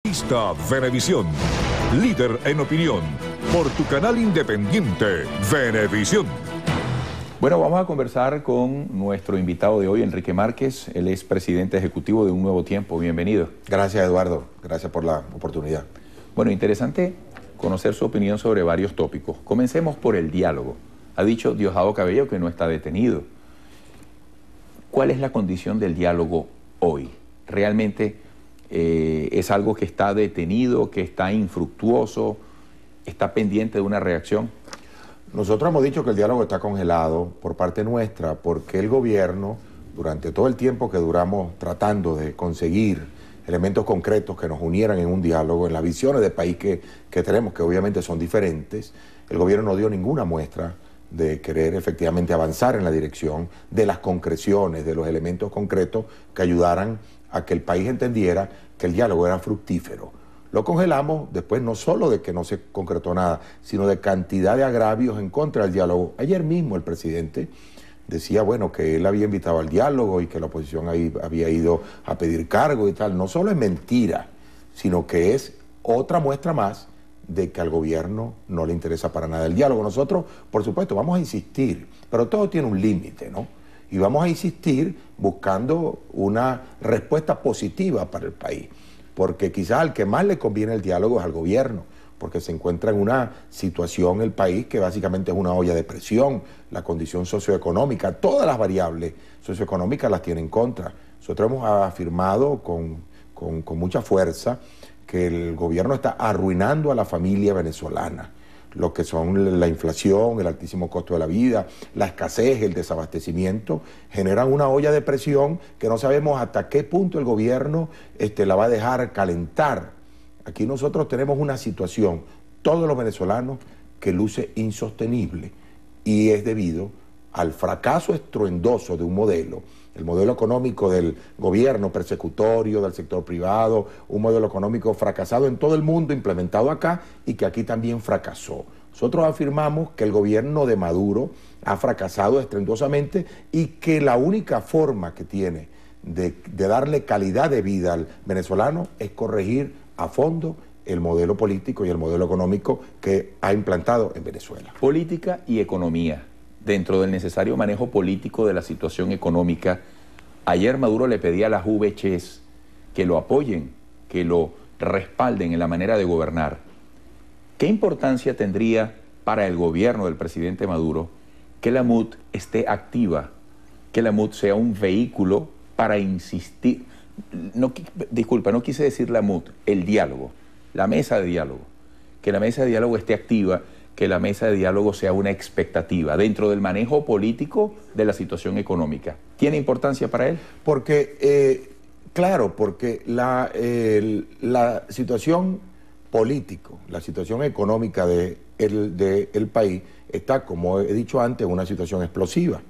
Vista Venevisión, líder en opinión, por tu canal independiente, Venevisión. Bueno, vamos a conversar con nuestro invitado de hoy, Enrique Márquez. Él es presidente ejecutivo de Un Nuevo Tiempo. Bienvenido. Gracias, Eduardo. Gracias por la oportunidad. Bueno, interesante conocer su opinión sobre varios tópicos. Comencemos por el diálogo. Ha dicho Diosdado Cabello que no está detenido. ¿Cuál es la condición del diálogo hoy? ¿Realmente es algo que está detenido, que está infructuoso, está pendiente de una reacción? Nosotros hemos dicho que el diálogo está congelado por parte nuestra porque el gobierno, durante todo el tiempo que duramos tratando de conseguir elementos concretos que nos unieran en un diálogo, en las visiones de país que tenemos, que obviamente son diferentes, el gobierno no dio ninguna muestra de querer efectivamente avanzar en la dirección de las concreciones, de los elementos concretos que ayudaran a que el país entendiera que el diálogo era fructífero. Lo congelamos después no solo de que no se concretó nada, sino de cantidad de agravios en contra del diálogo. Ayer mismo el presidente decía, bueno, que él había invitado al diálogo y que la oposición ahí había ido a pedir cargo y tal. No solo es mentira, sino que es otra muestra más de que al gobierno no le interesa para nada el diálogo. Nosotros, por supuesto, vamos a insistir, pero todo tiene un límite, ¿no? Y vamos a insistir buscando una respuesta positiva para el país, porque quizás al que más le conviene el diálogo es al gobierno, porque se encuentra en una situación el país que básicamente es una olla de presión, la condición socioeconómica, todas las variables socioeconómicas las tiene en contra. Nosotros hemos afirmado con mucha fuerza que el gobierno está arruinando a la familia venezolana, lo que son la inflación, el altísimo costo de la vida, la escasez, el desabastecimiento, generan una olla de presión que no sabemos hasta qué punto el gobierno la va a dejar calentar. Aquí nosotros tenemos una situación, todos los venezolanos, que luce insostenible y es debido al fracaso estruendoso de un modelo, el modelo económico del gobierno persecutorio, del sector privado, un modelo económico fracasado en todo el mundo, implementado acá y que aquí también fracasó. Nosotros afirmamos que el gobierno de Maduro ha fracasado estruendosamente y que la única forma que tiene de darle calidad de vida al venezolano es corregir a fondo el modelo político y el modelo económico que ha implantado en Venezuela. Política y economía. Dentro del necesario manejo político de la situación económica, ayer Maduro le pedía a las VCs que lo apoyen, que lo respalden en la manera de gobernar. ¿Qué importancia tendría para el gobierno del presidente Maduro que la MUD esté activa, que la MUD sea un vehículo para insistir? No quise decir la MUD, el diálogo, la mesa de diálogo, que la mesa de diálogo esté activa, que la mesa de diálogo sea una expectativa dentro del manejo político de la situación económica. ¿Tiene importancia para él? Porque, claro, porque la situación política, la situación económica del país está, como he dicho antes, en una situación explosiva.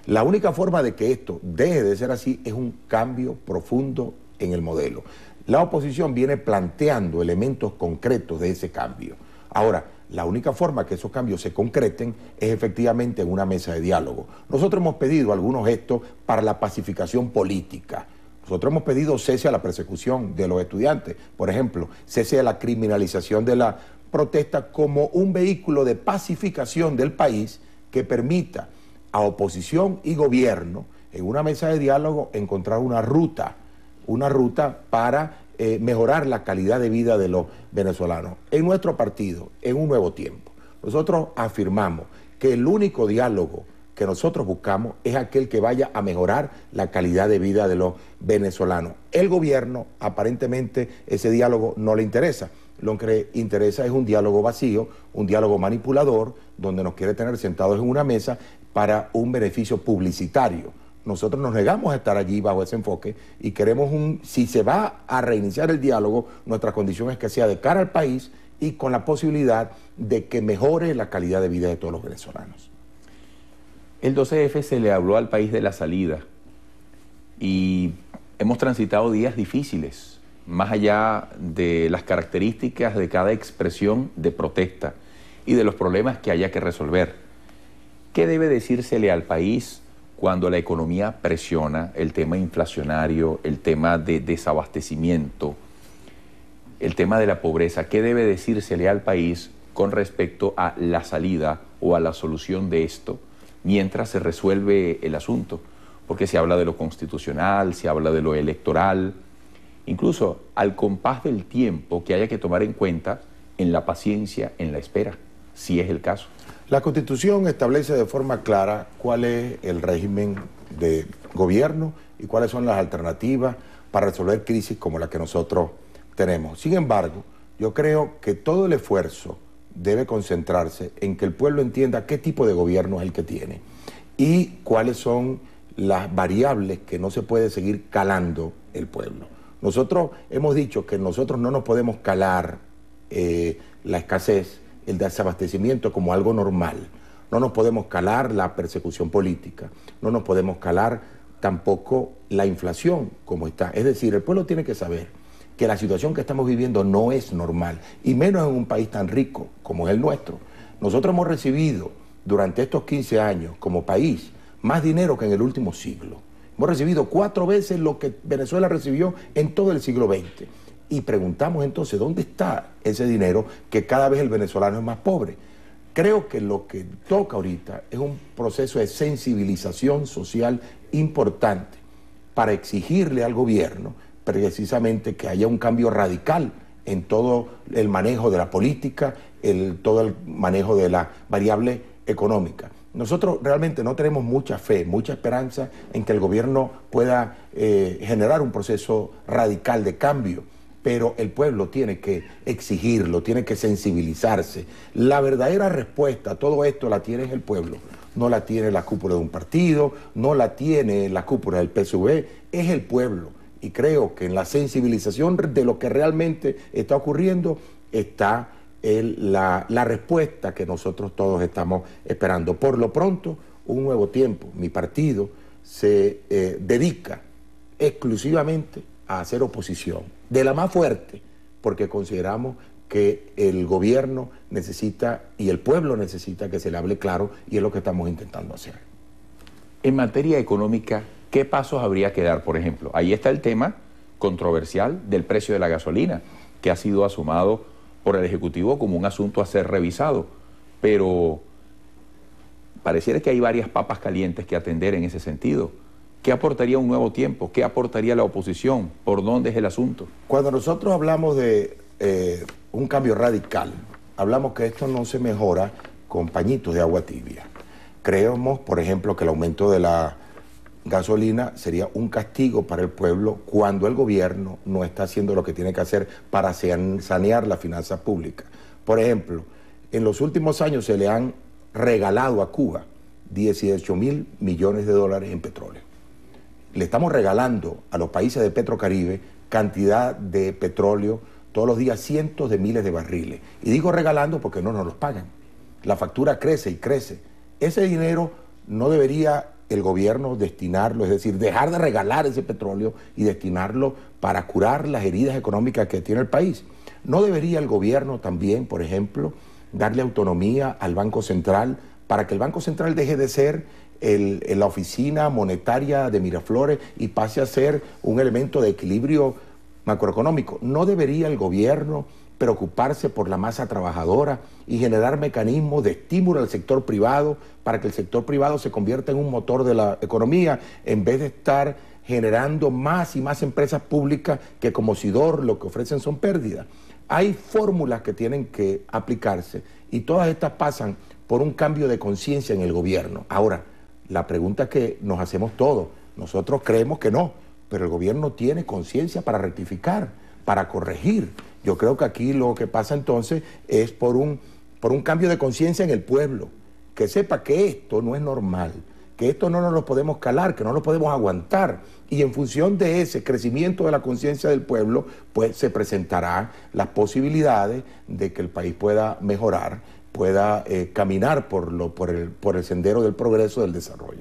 La única forma de que esto deje de ser así es un cambio profundo en el modelo. La oposición viene planteando elementos concretos de ese cambio. Ahora, la única forma que esos cambios se concreten es efectivamente en una mesa de diálogo. Nosotros hemos pedido algunos gestos para la pacificación política. Nosotros hemos pedido cese a la persecución de los estudiantes, por ejemplo, cese a la criminalización de la protesta como un vehículo de pacificación del país que permita a oposición y gobierno en una mesa de diálogo encontrar una ruta para mejorar la calidad de vida de los venezolanos. En nuestro partido, en Un Nuevo Tiempo, nosotros afirmamos que el único diálogo que nosotros buscamos es aquel que vaya a mejorar la calidad de vida de los venezolanos. El gobierno, aparentemente, ese diálogo no le interesa. Lo que le interesa es un diálogo vacío, un diálogo manipulador, donde nos quiere tener sentados en una mesa para un beneficio publicitario. Nosotros nos negamos a estar allí bajo ese enfoque y queremos si se va a reiniciar el diálogo, nuestra condición es que sea de cara al país y con la posibilidad de que mejore la calidad de vida de todos los venezolanos. El 12F se le habló al país de la salida y hemos transitado días difíciles, más allá de las características de cada expresión de protesta y de los problemas que haya que resolver. ¿Qué debe decírsele al país cuando la economía presiona, el tema inflacionario, el tema de desabastecimiento? el tema de la pobreza, ¿qué debe decírsele al país con respecto a la salida o a la solución de esto mientras se resuelve el asunto? Porque se habla de lo constitucional, se habla de lo electoral, incluso al compás del tiempo que haya que tomar en cuenta en la paciencia, en la espera, si es el caso. La Constitución establece de forma clara cuál es el régimen de gobierno y cuáles son las alternativas para resolver crisis como la que nosotros tenemos. Sin embargo, yo creo que todo el esfuerzo debe concentrarse en que el pueblo entienda qué tipo de gobierno es el que tiene y cuáles son las variables que no se puede seguir calando el pueblo. Nosotros hemos dicho que nosotros no nos podemos calar la escasez, el desabastecimiento como algo normal. No nos podemos calar la persecución política, no nos podemos calar tampoco la inflación como está. Es decir, el pueblo tiene que saber que la situación que estamos viviendo no es normal, y menos en un país tan rico como es el nuestro. Nosotros hemos recibido durante estos 15 años como país más dinero que en el último siglo. Hemos recibido 4 veces lo que Venezuela recibió en todo el siglo XX. Y preguntamos entonces, ¿dónde está ese dinero que cada vez el venezolano es más pobre? Creo que lo que toca ahorita es un proceso de sensibilización social importante para exigirle al gobierno precisamente que haya un cambio radical en todo el manejo de la política, todo el manejo de la variable económica. Nosotros realmente no tenemos mucha fe, mucha esperanza en que el gobierno pueda generar un proceso radical de cambio, pero el pueblo tiene que exigirlo, tiene que sensibilizarse. La verdadera respuesta a todo esto la tiene el pueblo, no la tiene la cúpula de un partido, no la tiene la cúpula del PSV, es el pueblo. Y creo que en la sensibilización de lo que realmente está ocurriendo está la respuesta que nosotros todos estamos esperando. Por lo pronto, un nuevo tiempo. Mi partido se dedica exclusivamente a hacer oposición, de la más fuerte, porque consideramos que el gobierno necesita y el pueblo necesita que se le hable claro, y es lo que estamos intentando hacer. En materia económica, ¿qué pasos habría que dar, por ejemplo? Ahí está el tema controversial del precio de la gasolina, que ha sido asumado por el Ejecutivo como un asunto a ser revisado, pero pareciera que hay varias papas calientes que atender en ese sentido. ¿Qué aportaría un nuevo tiempo? ¿Qué aportaría la oposición? ¿Por dónde es el asunto? Cuando nosotros hablamos de un cambio radical, hablamos que esto no se mejora con pañitos de agua tibia. Creemos, por ejemplo, que el aumento de la gasolina sería un castigo para el pueblo cuando el gobierno no está haciendo lo que tiene que hacer para sanear las finanzas públicas. Por ejemplo, en los últimos años se le han regalado a Cuba 18.000 millones de dólares en petróleo. Le estamos regalando a los países de Petrocaribe cantidad de petróleo, todos los días cientos de miles de barriles. Y digo regalando porque no nos los pagan. La factura crece y crece. Ese dinero no debería el gobierno destinarlo, es decir, dejar de regalar ese petróleo y destinarlo para curar las heridas económicas que tiene el país. ¿No debería el gobierno también, por ejemplo, darle autonomía al Banco Central para que el Banco Central deje de ser la oficina monetaria de Miraflores y pase a ser un elemento de equilibrio macroeconómico? ¿No debería el gobierno preocuparse por la masa trabajadora y generar mecanismos de estímulo al sector privado para que el sector privado se convierta en un motor de la economía, en vez de estar generando más y más empresas públicas que como Sidor lo que ofrecen son pérdidas? Hay fórmulas que tienen que aplicarse y todas estas pasan por un cambio de conciencia en el gobierno. Ahora, la pregunta que nos hacemos todos, nosotros creemos que no, pero el gobierno tiene conciencia para rectificar, para corregir. Yo creo que aquí lo que pasa entonces es por un cambio de conciencia en el pueblo, que sepa que esto no es normal, que esto no nos lo podemos calar, que no lo podemos aguantar. Y en función de ese crecimiento de la conciencia del pueblo, pues se presentarán las posibilidades de que el país pueda mejorar, pueda caminar por el sendero del progreso, del desarrollo.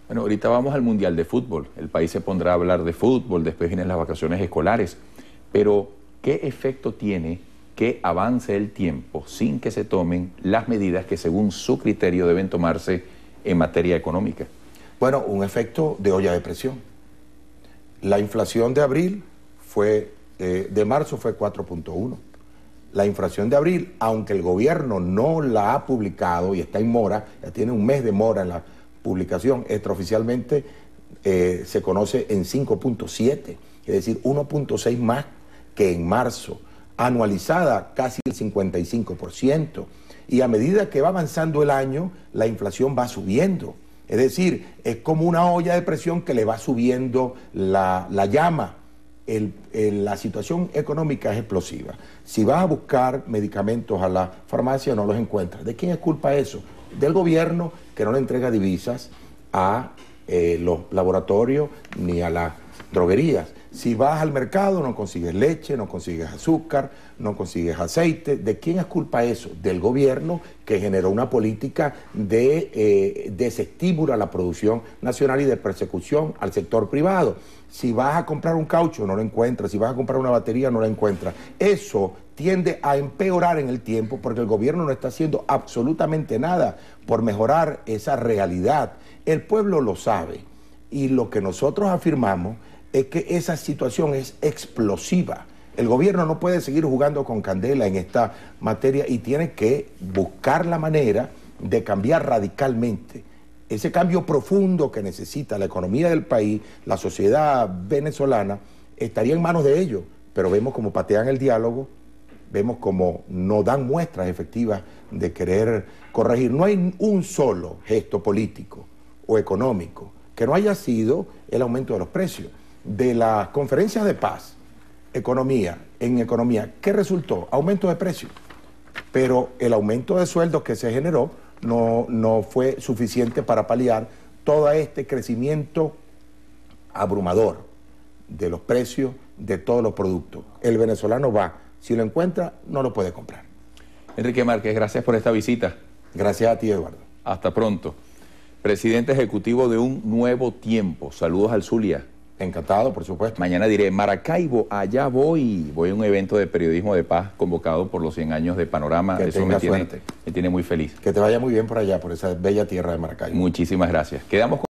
Bueno, ahorita vamos al Mundial de Fútbol. El país se pondrá a hablar de fútbol, después vienen las vacaciones escolares. Pero, ¿qué efecto tiene que avance el tiempo sin que se tomen las medidas que según su criterio deben tomarse en materia económica? Bueno, un efecto de olla de presión. La inflación de abril fue de marzo fue 4.1. La inflación de abril, aunque el gobierno no la ha publicado y está en mora, ya tiene un mes de mora en la publicación, extraoficialmente se conoce en 5.7, es decir, 1.6 más que en marzo, anualizada casi el 55%. Y a medida que va avanzando el año, la inflación va subiendo. Es decir, es como una olla de presión que le va subiendo la llama. La situación económica es explosiva. Si vas a buscar medicamentos a la farmacia, no los encuentras. ¿De quién es culpa eso? Del gobierno, que no le entrega divisas a los laboratorios ni a las droguerías. Si vas al mercado, no consigues leche, no consigues azúcar, no consigues aceite. ¿De quién es culpa eso? Del gobierno, que generó una política de desestímulo a la producción nacional y de persecución al sector privado. Si vas a comprar un caucho, no lo encuentras. Si vas a comprar una batería, no la encuentras. Eso tiende a empeorar en el tiempo porque el gobierno no está haciendo absolutamente nada por mejorar esa realidad. El pueblo lo sabe y lo que nosotros afirmamos es que esa situación es explosiva. El gobierno no puede seguir jugando con candela en esta materia y tiene que buscar la manera de cambiar radicalmente. Ese cambio profundo que necesita la economía del país, la sociedad venezolana, estaría en manos de ellos, pero vemos cómo patean el diálogo, vemos cómo no dan muestras efectivas de querer corregir. No hay un solo gesto político o económico que no haya sido el aumento de los precios. De las conferencias de paz, en economía, ¿qué resultó? Aumento de precios. Pero el aumento de sueldos que se generó no fue suficiente para paliar todo este crecimiento abrumador de los precios de todos los productos. El venezolano va, si lo encuentra, no lo puede comprar. Enrique Márquez, gracias por esta visita. Gracias a ti, Eduardo. Hasta pronto. Presidente ejecutivo de Un Nuevo Tiempo. Saludos al Zulia. Encantado, por supuesto. Mañana diré Maracaibo, allá voy. Voy a un evento de periodismo de paz convocado por los 100 años de Panorama. Que eso me tiene muy feliz. Que te vaya muy bien por allá, por esa bella tierra de Maracaibo. Muchísimas gracias. Quedamos con